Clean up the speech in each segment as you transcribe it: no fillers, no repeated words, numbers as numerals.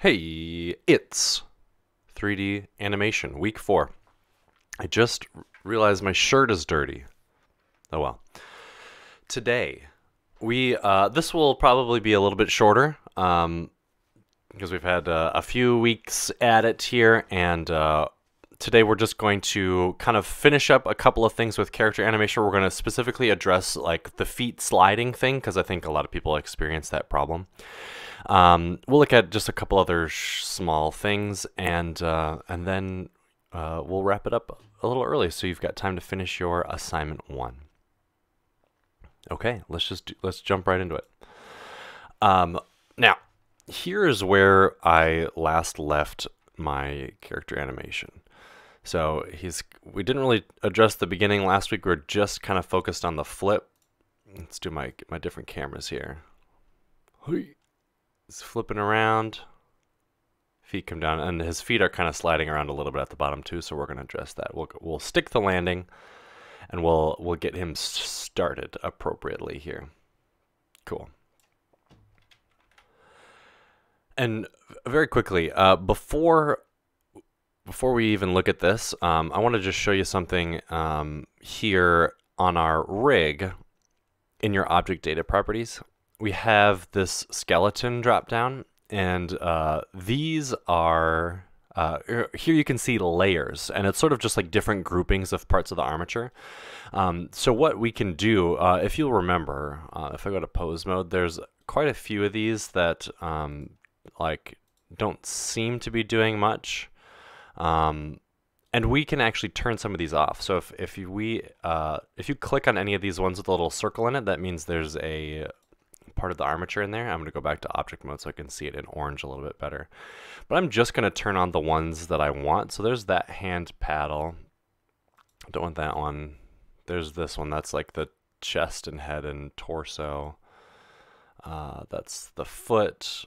Hey, it's 3D animation, week 4. I just realized my shirt is dirty. Oh well. Today, this will probably be a little bit shorter, because we've had a few weeks at it here, and today we're just going to kind of finish up a couple of things with character animation. We're going to specifically address like the feet sliding thing, because I think a lot of people experience that problem. We'll look at just a couple other small things, and then we'll wrap it up a little early, so you've got time to finish your assignment 1. Okay, let's jump right into it. Now, here's where I last left my character animation. So we didn't really address the beginning last week. We were just kind of focused on the flip. Let's do my different cameras here. He's flipping around. Feet come down, and his feet are kind of sliding around a little bit at the bottom too. So we're going to address that. We'll stick the landing, and we'll get him started appropriately here. Cool. And very quickly, before we even look at this, I want to just show you something here on our rig in your object data properties. We have this skeleton drop down, and these are here you can see layers, and it's sort of just like different groupings of parts of the armature. So what we can do, if you'll remember, if I go to pose mode, there's quite a few of these that like don't seem to be doing much, and we can actually turn some of these off. So if you click on any of these ones with a little circle in it, that means there's a part of the armature in there. I'm going to go back to object mode so I can see it in orange a little bit better. But I'm just going to turn on the ones that I want. So there's that hand paddle. I don't want that one. There's this one. That's like the chest and head and torso. That's the foot.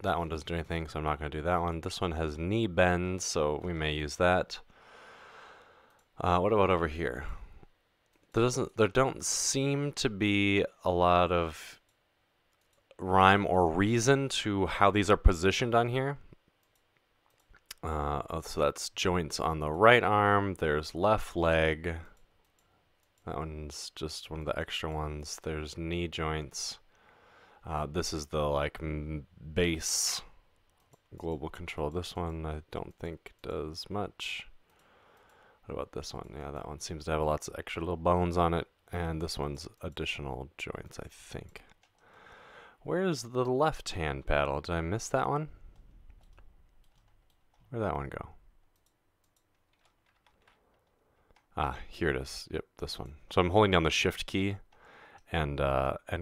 That one doesn't do anything, so I'm not going to do that one. This one has knee bends, so we may use that. What about over here? There don't seem to be a lot of rhyme or reason to how these are positioned on here. So that's joints on the right arm. There's left leg. That one's just one of the extra ones. There's knee joints. This is the like base global control. This one I don't think does much. What about this one? Yeah, that one seems to have lots of extra little bones on it. And this one's additional joints, I think. Where's the left hand paddle? Did I miss that one? Where'd that one go? Ah, here it is. Yep, this one. So I'm holding down the shift key and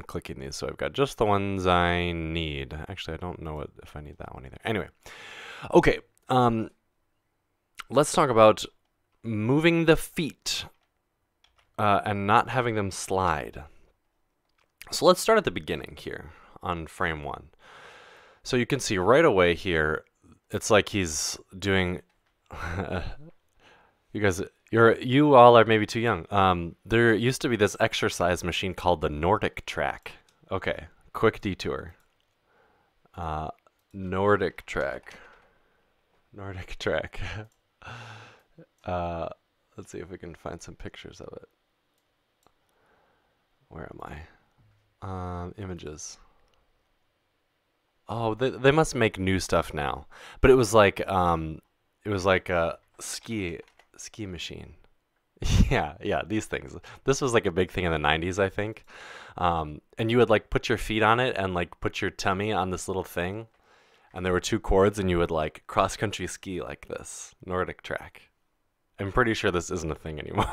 clicking these. So I've got just the ones I need. Actually, I don't know if I need that one either. Anyway, okay. Let's talk about moving the feet and not having them slide. So let's start at the beginning here on frame 1. So you can see right away here, it's like he's doing. You all are maybe too young. There used to be this exercise machine called the Nordic track. Okay, quick detour. Nordic track. Nordic track. Let's see if we can find some pictures of it. Where am I? Images. Oh, they must make new stuff now. But it was like a ski machine. Yeah, these things. This was like a big thing in the 90s, I think. And you would like put your feet on it and like put your tummy on this little thing. And there were 2 cords, and you would like cross-country ski like this. Nordic track. I'm pretty sure this isn't a thing anymore.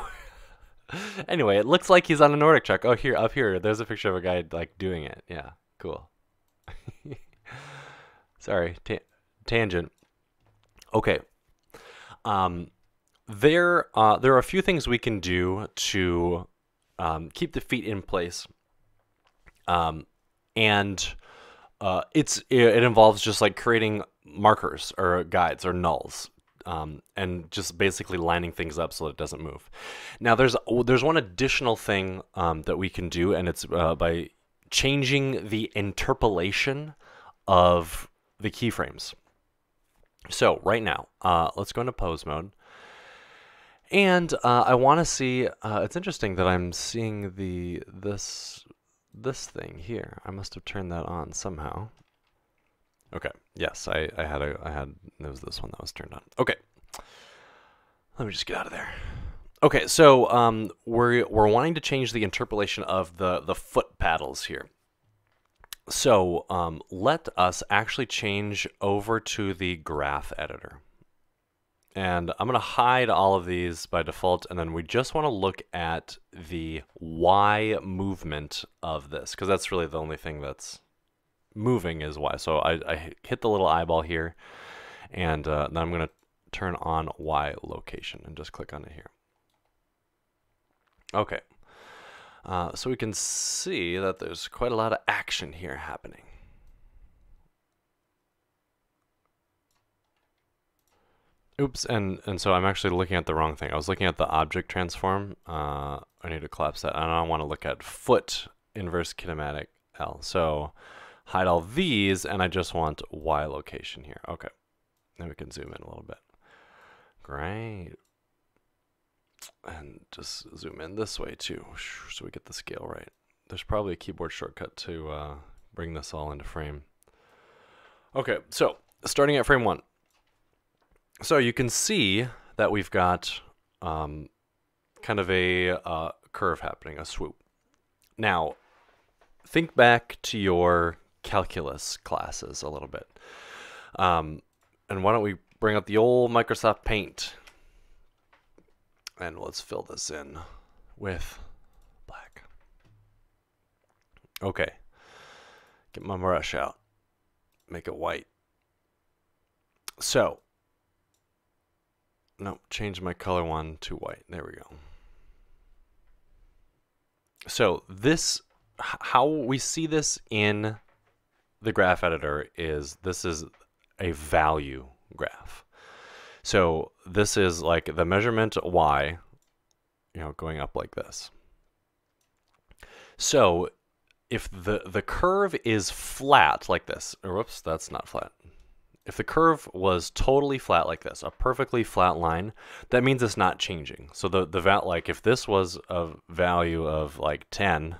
Anyway, it looks like he's on a Nordic track. Oh, up here, there's a picture of a guy like doing it. Yeah, cool. Sorry, tangent. Okay. There are a few things we can do to keep the feet in place, and it involves just like creating markers or guides or nulls. And just basically lining things up so that it doesn't move. Now, there's one additional thing that we can do, and it's by changing the interpolation of the keyframes. So right now, let's go into pose mode. And I want to see, it's interesting that I'm seeing this thing here. I must have turned that on somehow. Okay, yes, I had, it was this one that was turned on. Okay, let me just get out of there. Okay, so we're wanting to change the interpolation of the foot paddles here. So let us actually change over to the graph editor. And I'm going to hide all of these by default, and then we just want to look at the Y movement of this, because that's really the only thing that's moving is Y. So I hit the little eyeball here, and then I'm going to turn on Y location and just click on it here. Okay. So we can see that there's quite a lot of action here happening. Oops, and so I'm actually looking at the wrong thing. I was looking at the object transform. I need to collapse that. And I want to look at foot inverse kinematic L. So hide all these, and I just want Y location here. Okay, then we can zoom in a little bit. Great. And just zoom in this way too, so we get the scale right. There's probably a keyboard shortcut to bring this all into frame. Okay, so starting at frame 1. So you can see that we've got kind of a curve happening, a swoop. Now, think back to your calculus classes a little bit. And why don't we bring up the old Microsoft Paint. And let's fill this in with black. Okay. Get my brush out. Make it white. So, no, change my color one to white. There we go. So this, how we see this in the graph editor is this is a value graph. So this is like the measurement Y, going up like this. So if the curve is flat like this, or whoops, that's not flat. If the curve was totally flat like this, a perfectly flat line, that means it's not changing. So like if this was a value of like 10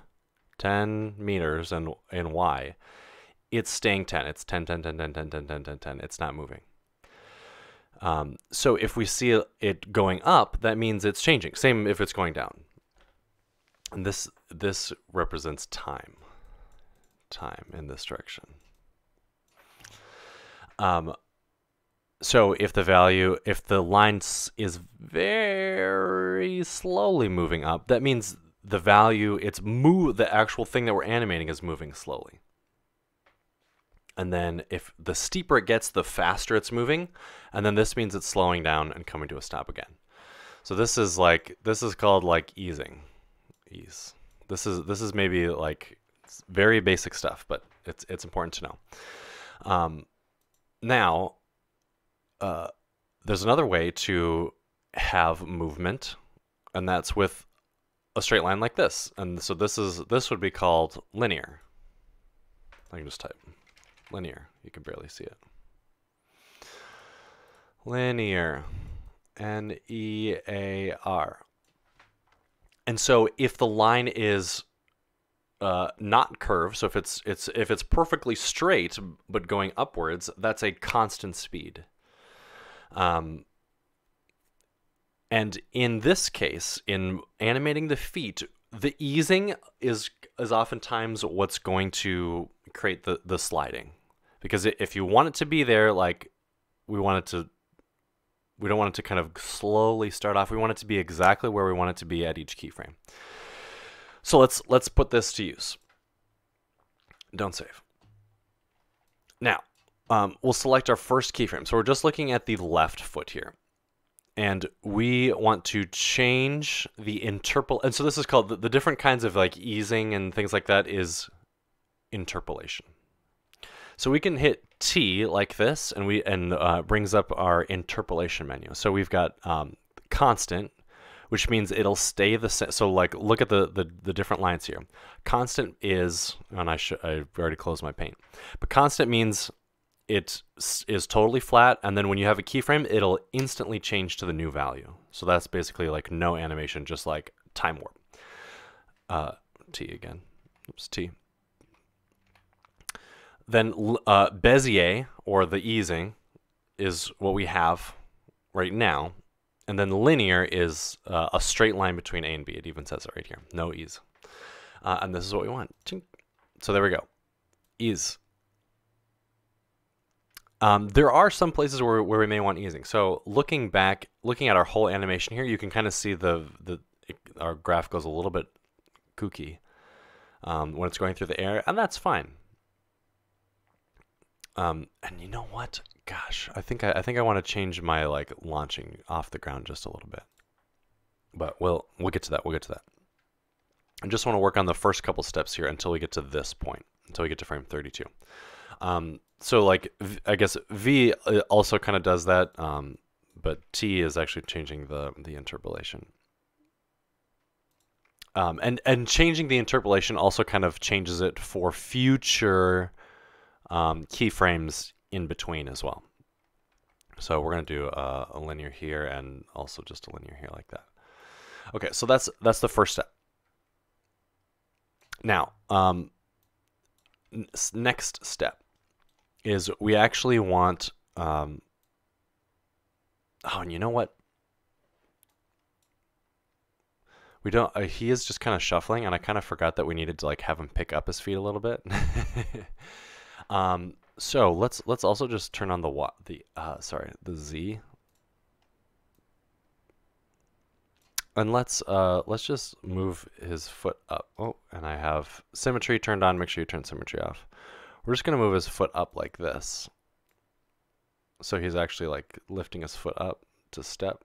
meters in Y, it's staying 10. It's 10, 10, 10, 10, 10, 10, 10, 10, 10. It's not moving. So if we see it going up, that means it's changing. Same if it's going down. And this represents time in this direction. So if the line is very slowly moving up, that means the value, the actual thing that we're animating is moving slowly. And then if the steeper it gets, the faster it's moving. And then this means it's slowing down and coming to a stop again. So this is called like easing. Ease. This is maybe like very basic stuff, but it's important to know. Now, there's another way to have movement, and that's with a straight line like this. And so this would be called linear. I can just type linear. You can barely see it. Linear. N-E-A-R. And so if the line is not curved, so if it's perfectly straight but going upwards, that's a constant speed. And in this case, in animating the feet, the easing is oftentimes what's going to create the sliding. Because if you want it to be there, like we don't want it to kind of slowly start off. We want it to be exactly where we want it to be at each keyframe. So let's put this to use. Don't save. Now, we'll select our first keyframe. So we're just looking at the left foot here. And we want to change the interpolation. And so this is called, the different kinds of like easing and things like that is interpolation. So we can hit T like this, and brings up our interpolation menu. So we've got constant, which means it'll stay the same. So like, look at the different lines here. Constant is, and I've already closed my paint, but constant means is totally flat, and then when you have a keyframe, it'll instantly change to the new value. So that's basically like no animation, just like time warp. T again. Oops, T. Then Bezier, or the easing, is what we have right now. And then linear is a straight line between A and B. It even says it right here. No ease. And this is what we want. So there we go. Ease. There are some places where we may want easing. So looking at our whole animation here, you can kind of see our graph goes a little bit kooky when it's going through the air, and that's fine. And you know what? Gosh, I think I want to change my like launching off the ground just a little bit. But we'll get to that. We'll get to that. I just want to work on the first couple steps here until we get to this point, until we get to frame 32. So like I guess V also kind of does that, but T is actually changing the interpolation. And changing the interpolation also kind of changes it for future keyframes in between as well. So we're going to do a linear here and also just a linear here like that. Okay, so that's the first step. Now, next step is we actually want, oh, and you know what? We don't, he is just kind of shuffling, and I kind of forgot that we needed to like have him pick up his feet a little bit. So let's also just turn on the Z. And let's just move his foot up. Oh, and I have symmetry turned on. Make sure you turn symmetry off. We're just gonna move his foot up like this. So he's actually like lifting his foot up to step.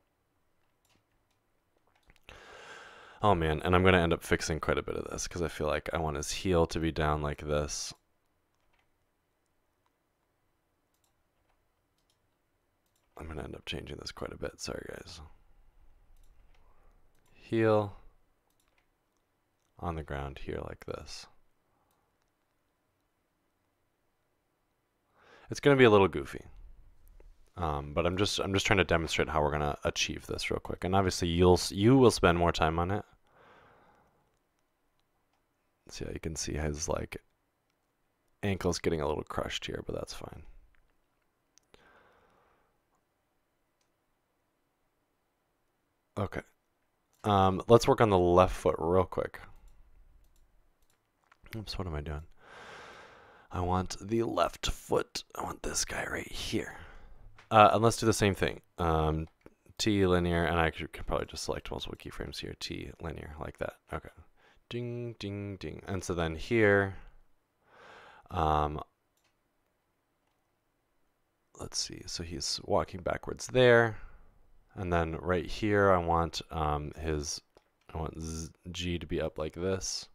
Oh man, and I'm gonna end up fixing quite a bit of this because I feel like I want his heel to be down like this. I'm gonna end up changing this quite a bit. Sorry guys. Heel on the ground here like this. It's going to be a little goofy, but I'm just trying to demonstrate how we're going to achieve this real quick. And obviously you will spend more time on it. So yeah, you can see his like ankle's getting a little crushed here, but that's fine. Okay. Let's work on the left foot real quick. Oops, what am I doing? I want the left foot. I want this guy right here. And let's do the same thing. T linear, and I could probably just select multiple keyframes here. T linear, like that. Okay. Ding, ding, ding. And so then here, let's see. So he's walking backwards there. And then right here, I want G to be up like this.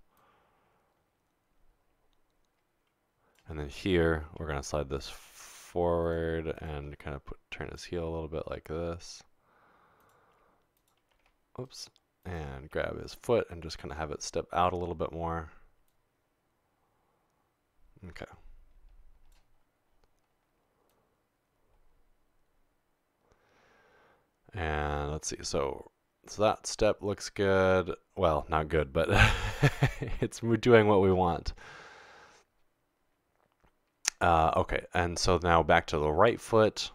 And then here, we're going to slide this forward and kind of turn his heel a little bit like this. Oops. And grab his foot and just kind of have it step out a little bit more. Okay. And let's see. So that step looks good. Well, not good, but it's doing what we want. Okay, and so now back to the right foot.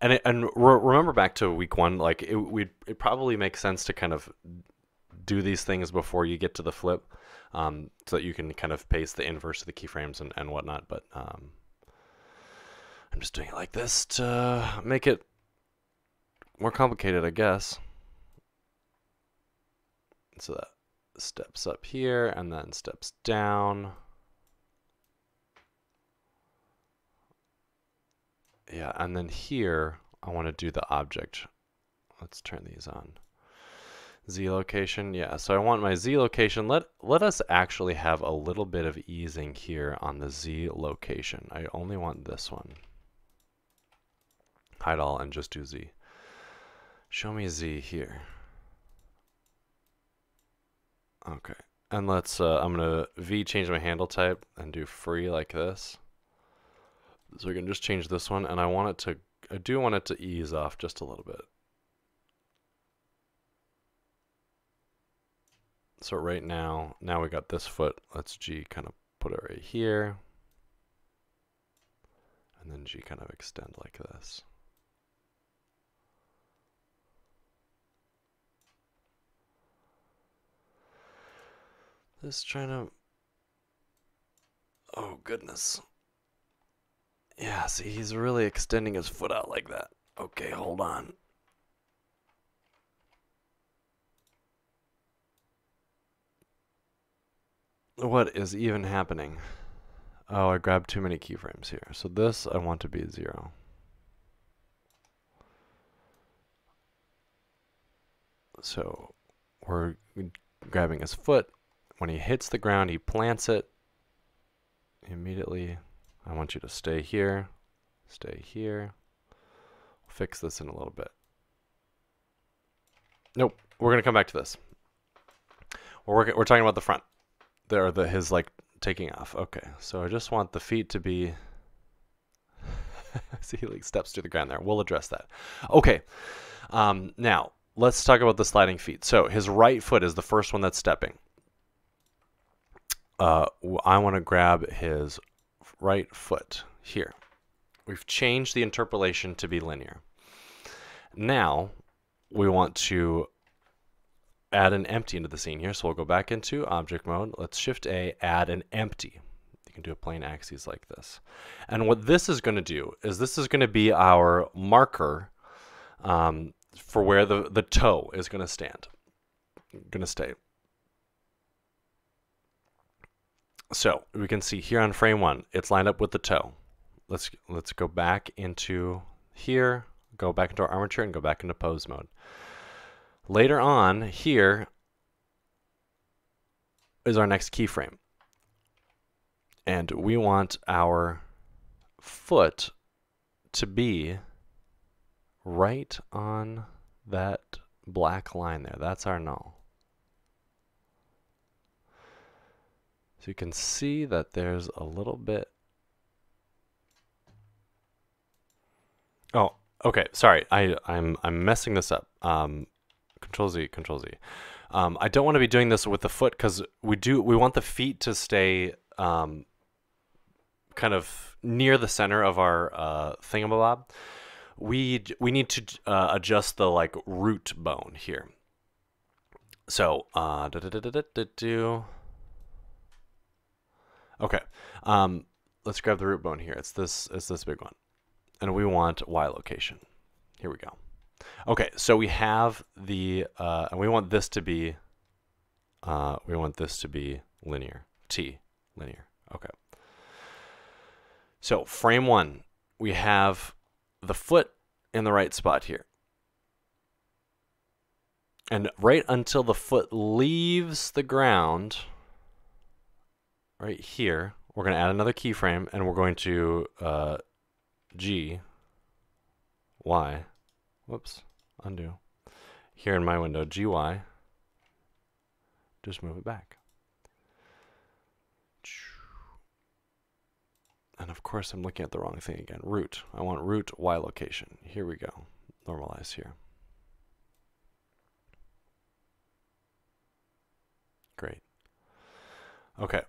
And remember back to week one, like it probably makes sense to kind of do these things before you get to the flip, so that you can kind of paste the inverse of the keyframes and whatnot. But I'm just doing it like this to make it more complicated, I guess. So that steps up here and then steps down. Yeah, and then here, I want to do the object. Let's turn these on. Z location, yeah, so I want my Z location. Let us actually have a little bit of easing here on the Z location. I only want this one. Hide all and just do Z. Show me Z here. Okay, and let's, I'm gonna V change my handle type and do free like this. So we can just change this one, and I do want it to ease off just a little bit. So right now we got this foot. Let's G kind of put it right here. And then G kind of extend like this. Just trying to, oh goodness. Yeah, see, he's really extending his foot out like that. Okay, hold on. What is even happening? Oh, I grabbed too many keyframes here. So this I want to be 0. So we're grabbing his foot. When he hits the ground, he plants it. Immediately, I want you to stay here. Stay here. We'll fix this in a little bit. Nope, we're going to come back to this. We're talking about the front. His like taking off. Okay, so I just want the feet to be. See, he like steps to the ground there. We'll address that. Okay, now let's talk about the sliding feet. So his right foot is the first one that's stepping. I want to grab his right foot here. We've changed the interpolation to be linear. Now we want to add an empty into the scene here. So we'll go back into object mode. Let's Shift A, add an empty. You can do a plain axis like this. And what this is going to do is this is going to be our marker for where the toe is going to stay. So we can see here on frame 1, it's lined up with the toe. Let's go back into here, go back into our armature, and go back into pose mode. Later on here is our next keyframe. And we want our foot to be right on that black line there. That's our null. So you can see that there's a little bit. Oh, okay. Sorry, I'm messing this up. Control Z, Control Z. I don't want to be doing this with the foot because we want the feet to stay kind of near the center of our thingamabob. We need to adjust the like root bone here. So okay, let's grab the root bone here. It's this big one, and we want Y location. Here we go. Okay, so we have the and we want this to be linear. T linear. Okay. So frame 1, we have the foot in the right spot here. And right until the foot leaves the ground, right here, we're going to add another keyframe, and we're going to G, Y, whoops, undo. Here in my window, GY, just move it back. And of course, I'm looking at the wrong thing again. Root. I want root Y location. Here we go. Normalize here. Great. Okay.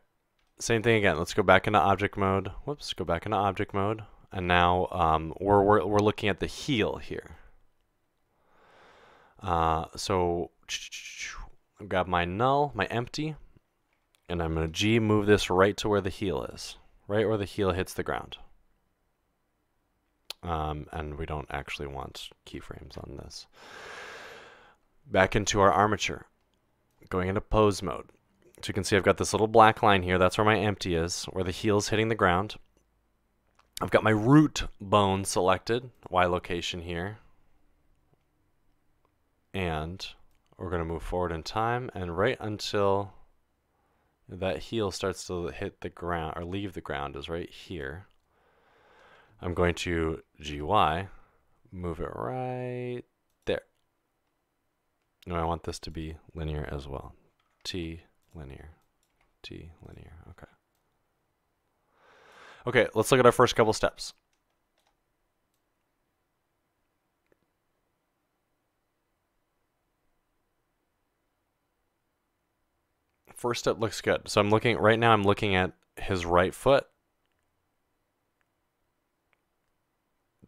Same thing again. Let's go back into object mode. Whoops. Go back into object mode. And now we're looking at the heel here. So I'll grab my null, my empty, and I'm going to G move this right to where the heel is. Right where the heel hits the ground. And we don't actually want keyframes on this. Back into our armature. Going into pose mode. So you can see I've got this little black line here. That's where my empty is, where the heel's hitting the ground. I've got my root bone selected, Y location here. And we're going to move forward in time, and right until that heel starts to hit the ground or leave the ground is right here. I'm going to GY, move it right there. No, I want this to be linear as well. T linear, T linear. Okay. Okay, let's look at our first couple steps. First step looks good. So I'm looking, right now I'm looking at his right foot.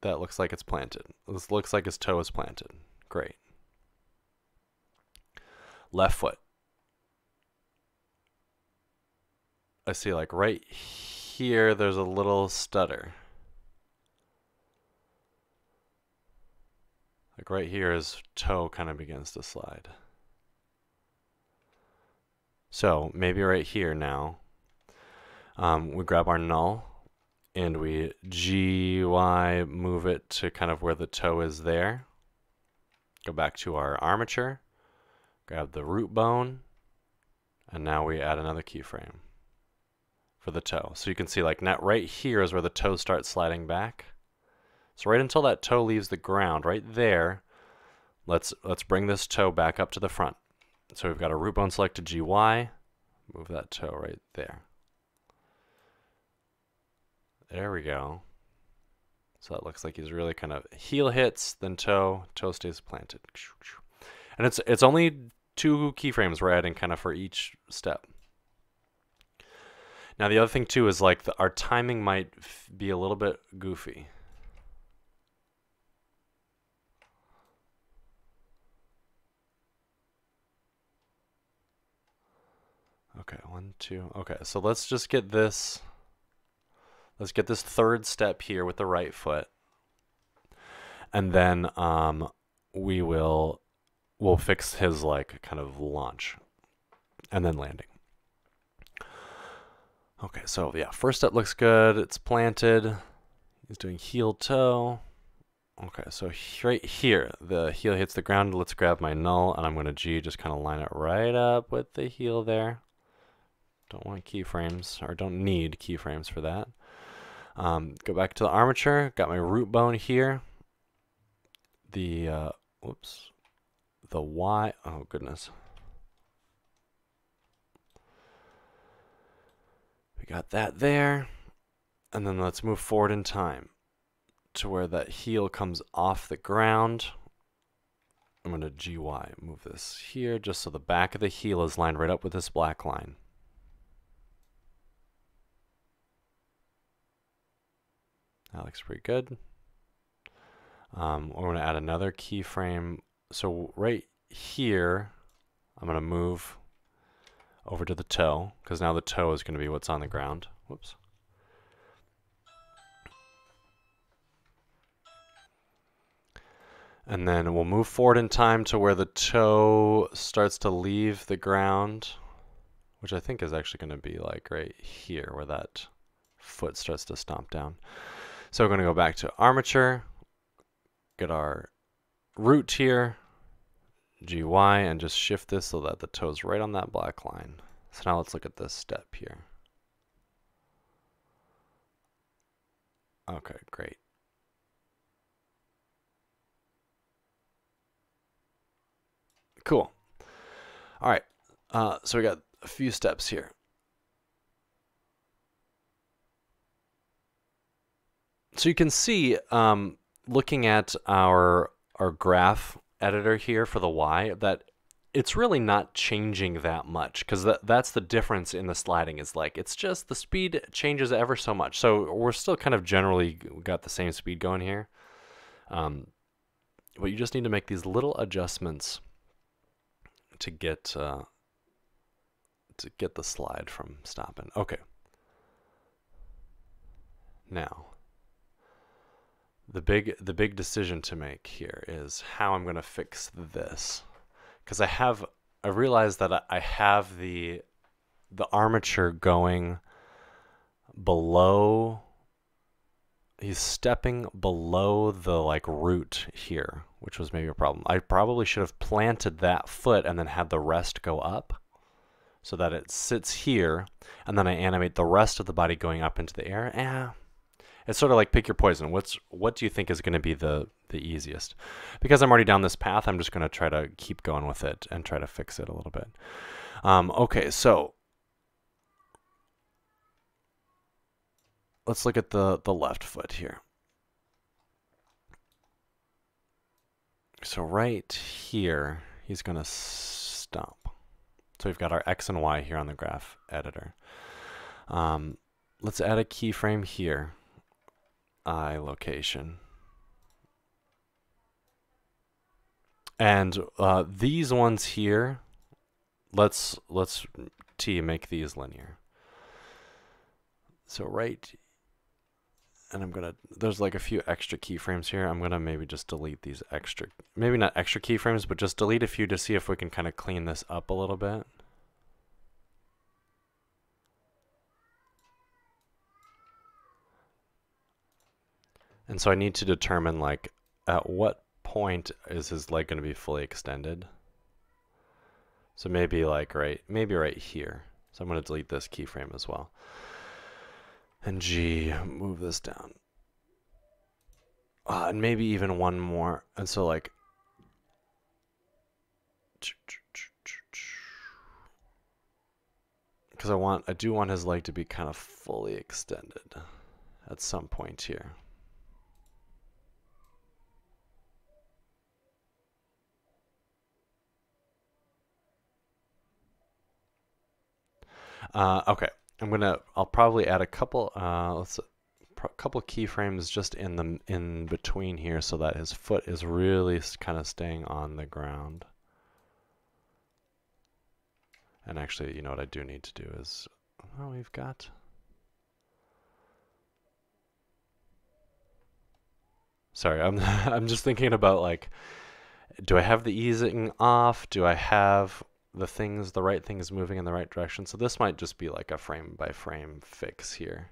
That looks like it's planted. This looks like his toe is planted. Great. Left foot. I see like right here there's a little stutter. Like right here his toe kind of begins to slide. So maybe right here now, we grab our null and we GY move it to kind of where the toe is there. Go back to our armature, grab the root bone, and now we add another keyframe for the toe. So you can see like now right here is where the toe starts sliding back. So right until that toe leaves the ground, right there, let's bring this toe back up to the front. So we've got a root bone selected GY, move that toe right there. There we go. So that looks like he's really kind of heel hits, then toe stays planted. And it's only 2 keyframes we're adding kind of for each step. Now the other thing too is like our timing might be a little bit goofy. Okay, 1, 2. Okay, so let's just get this. Let's get this third step here with the right foot, and then we'll fix his like kind of launch, and then landing. Okay, so yeah, first step looks good. It's planted. He's doing heel toe. Okay, so right here, the heel hits the ground. Let's grab my null, and I'm going to G, just kind of line it right up with the heel there. Don't want keyframes, or don't need keyframes for that. Go back to the armature. Got my root bone here. The the Y. Oh goodness. We got that there, and then let's move forward in time to where that heel comes off the ground. I'm going to GY move this here just so the back of the heel is lined right up with this black line. That looks pretty good. We're going to add another keyframe. So right here, I'm going to move over to the toe, because now the toe is going to be what's on the ground. Whoops. And then we'll move forward in time to where the toe starts to leave the ground, which I think is actually going to be like right here where that foot starts to stomp down. So we're going to go back to armature, get our root here, GY, and just shift this so that the toe's right on that black line. So now let's look at this step here. Okay, great. Cool. All right, so we got a few steps here. So you can see, looking at our graph editor here for the Y, that it's really not changing that much, because that's the difference in the sliding, is like it's just the speed changes ever so much. So we're still kind of generally got the same speed going here, but you just need to make these little adjustments to get the slide from stopping. Okay. Now, the big decision to make here is how I'm going to fix this, because I realized that I have the armature going below. He's stepping below the like root here, which was maybe a problem. I probably should have planted that foot and then had the rest go up so that it sits here, and then I animate the rest of the body going up into the air. It's sort of like pick your poison. What do you think is going to be the easiest? Because I'm already down this path, I'm just going to try to keep going with it and try to fix it a little bit. Okay, so let's look at the left foot here. So right here, he's going to stop. So we've got our X and Y here on the graph editor. Let's add a keyframe here. I location. And these ones here, let's make these linear. So right, and I'm gonna, there's like a few extra keyframes here. I'm gonna maybe just delete these extra, maybe not extra keyframes, but just delete a few to see if we can kind of clean this up a little bit. And so I need to determine like at what point is his leg going to be fully extended. So maybe like maybe right here. So I'm going to delete this keyframe as well. And G, move this down. And maybe even one more. And so like, because I do want his leg to be kind of fully extended at some point here. Okay, I'll probably add a couple, couple keyframes just in between here so that his foot is really kind of staying on the ground. And actually, you know what I do need to do is, oh, we've got, sorry, I'm just thinking about like, do I have the easing off? Do I have the right things moving in the right direction? So this might just be like a frame by frame fix here.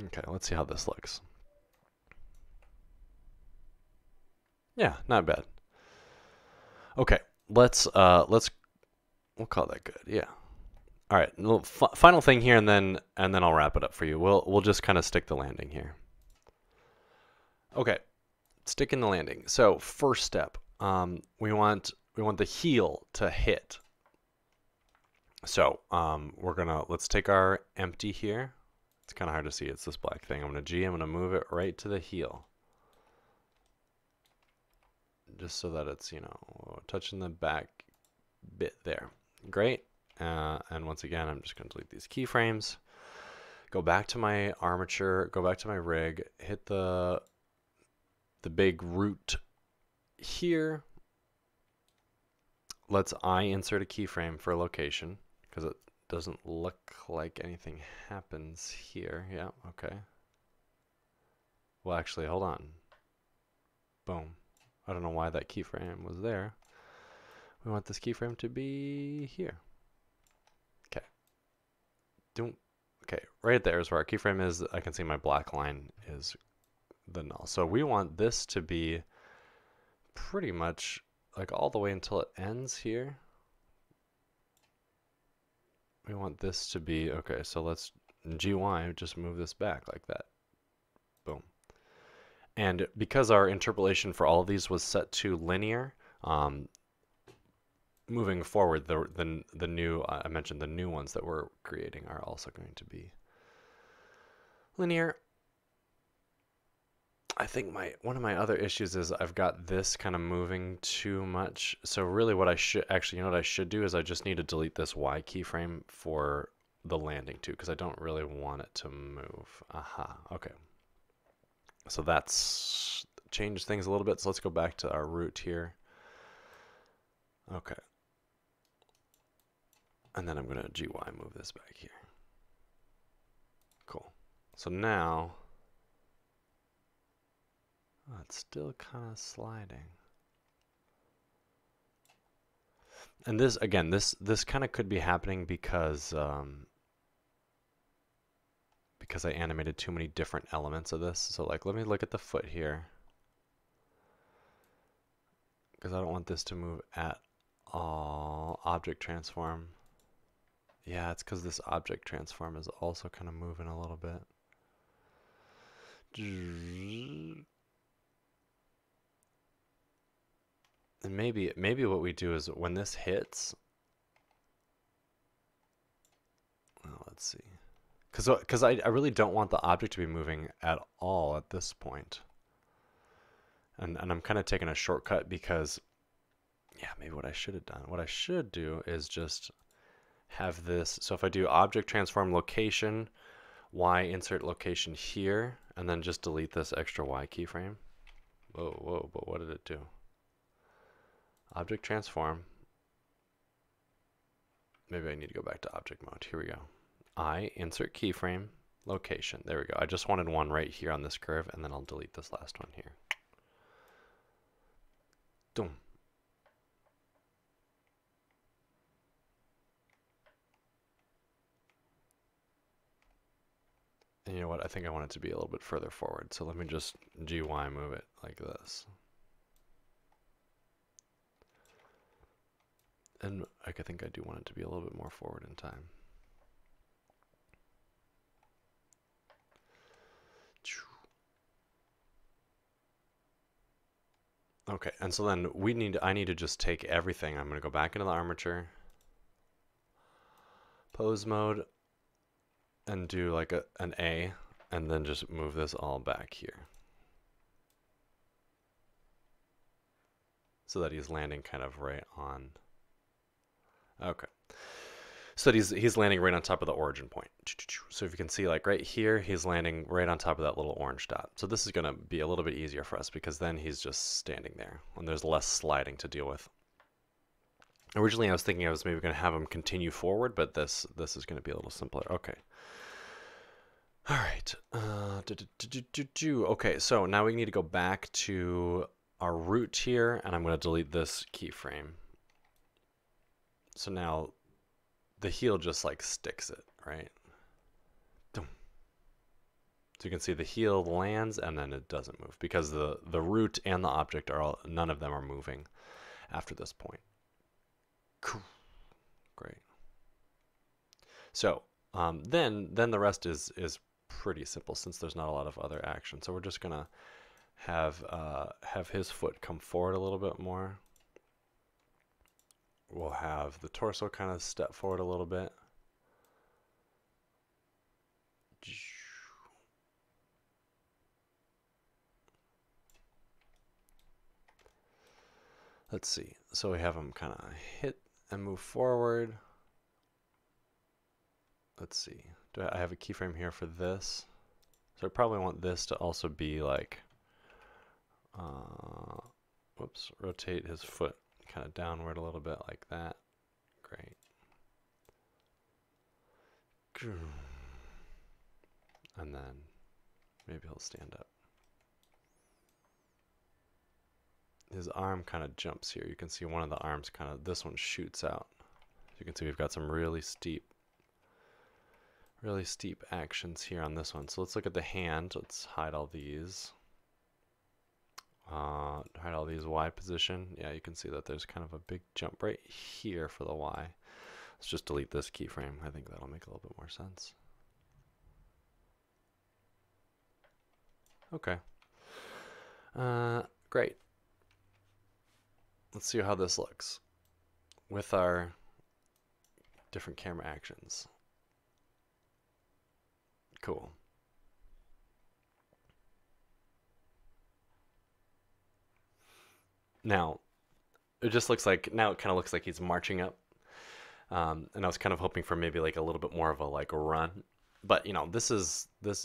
Okay, let's see how this looks. Yeah, not bad. Okay, we'll call that good. Yeah. All right, final thing here, and then I'll wrap it up for you. We'll just kind of stick the landing here. Okay, stick in the landing. So first step, we want the heel to hit. So let's take our empty here. It's kind of hard to see. It's this black thing. I'm gonna move it right to the heel, just so that it's, you know, touching the back bit there. Great. And once again, I'm just going to delete these keyframes. Go back to my armature, go back to my rig, hit the big root here. Let's insert a keyframe for location, because it doesn't look like anything happens here. Yeah, okay. Well, actually, hold on. Boom. I don't know why that keyframe was there. We want this keyframe to be here. Okay. Okay, right there is where our keyframe is. I can see my black line is the null. So we want this to be pretty much like all the way until it ends here. We want this to be, okay, so let's GY just move this back like that. Boom. And because our interpolation for all of these was set to linear, moving forward, the new, I mentioned the new ones that we're creating are also going to be linear. I think one of my other issues is I've got this kind of moving too much. So really what I should, actually, you know what I should do is I just need to delete this Y keyframe for the landing too, because I don't really want it to move. Aha, okay. So that's changed things a little bit. So let's go back to our root here. Okay. And then I'm going to GY move this back here. Cool. So now, oh, it's still kind of sliding. And this, again, this kind of could be happening because I animated too many different elements of this. So like, let me look at the foot here, because I don't want this to move at all. Object transform. Yeah, it's because this object transform is also kind of moving a little bit. And maybe what we do is when this hits, well, let's see. Because I really don't want the object to be moving at all at this point. And I'm kind of taking a shortcut because, yeah, maybe what I should have done. What I should do is just have this. So if I do object transform location, Y insert location here, and then just delete this extra Y keyframe. Whoa, but what did it do? Object transform. Maybe I need to go back to object mode. Here we go. I insert keyframe location. There we go. I just wanted one right here on this curve, and then I'll delete this last one here. Boom. And you know what? I think I want it to be a little bit further forward. So let me just GY move it like this. And I think I do want it to be a little bit more forward in time. Okay, and so then I need to just take everything. I'm going to go back into the armature, pose mode, and do like an A, and then just move this all back here. So that he's landing kind of right on. Okay. So that he's landing right on top of the origin point. So if you can see, like right here, he's landing right on top of that little orange dot. So this is going to be a little bit easier for us because then he's just standing there and there's less sliding to deal with. Originally, I was thinking I was maybe going to have him continue forward, but this is going to be a little simpler. Okay. All right. Okay, so now we need to go back to our root here, and I'm going to delete this keyframe. So now the heel just like sticks it, right? So you can see the heel lands and then it doesn't move because the root and the object are none of them are moving after this point. Cool. Great. So then the rest is pretty simple since there's not a lot of other action. So we're just gonna have his foot come forward a little bit more. We'll have the torso kind of step forward a little bit. Let's see. So we have him kind of hit and move forward. Let's see. Do I have a keyframe here for this? So I probably want this to also be like, whoops, rotate his foot kind of downward a little bit like that. Great. And then maybe he'll stand up. His arm kind of jumps here. You can see one of the arms kind of, this one shoots out. You can see we've got some really steep actions here on this one. So let's look at the hand. Let's hide all these. Hide all these Y position. Yeah, you can see that there's kind of a big jump right here for the Y. Let's just delete this keyframe. I think that'll make a little bit more sense. Okay. Great. Let's see how this looks with our different camera actions. Cool. Now, it just looks like, now it kind of looks like he's marching up. And I was kind of hoping for maybe like a little bit more of a like a run. But you know,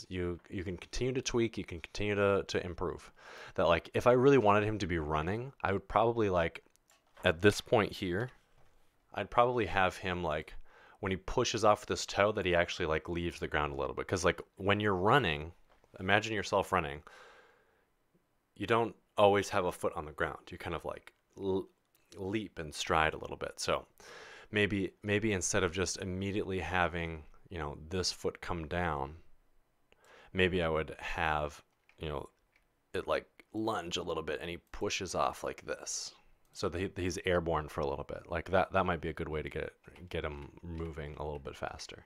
you can continue to tweak, you can continue to improve. That like if I really wanted him to be running, I would probably like at this point here, I'd probably have him like when he pushes off this toe that he actually like leaves the ground a little bit. Because like when you're running, imagine yourself running, you don't always have a foot on the ground. You kind of like leap and stride a little bit. So maybe instead of just immediately having, you know, this foot come down, maybe I would have, you know, it like lunge a little bit and he pushes off like this. So that he's airborne for a little bit. Like that might be a good way to get him moving a little bit faster.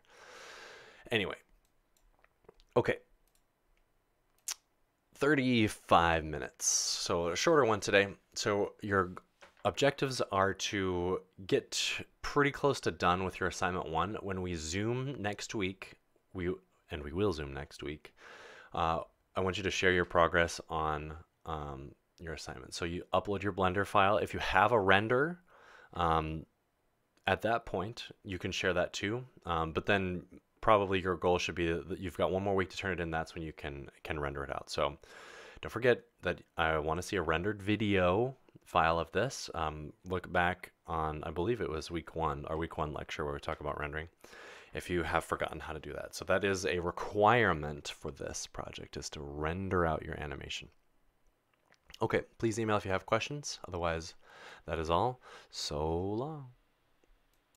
Anyway. Okay. 35 minutes. So a shorter one today. So objectives are to get pretty close to done with your assignment 1. When we Zoom next week, we will Zoom next week, I want you to share your progress on your assignment. So you upload your Blender file. If you have a render, at that point, you can share that too. But then probably your goal should be that you've got 1 more week to turn it in. That's when you can render it out. So don't forget that I want to see a rendered video file of this. Look back on, I believe it was our week 1 lecture where we talk about rendering, if you have forgotten how to do that. So that is a requirement for this project, is to render out your animation. Okay, please email if you have questions. Otherwise, that is all. So long.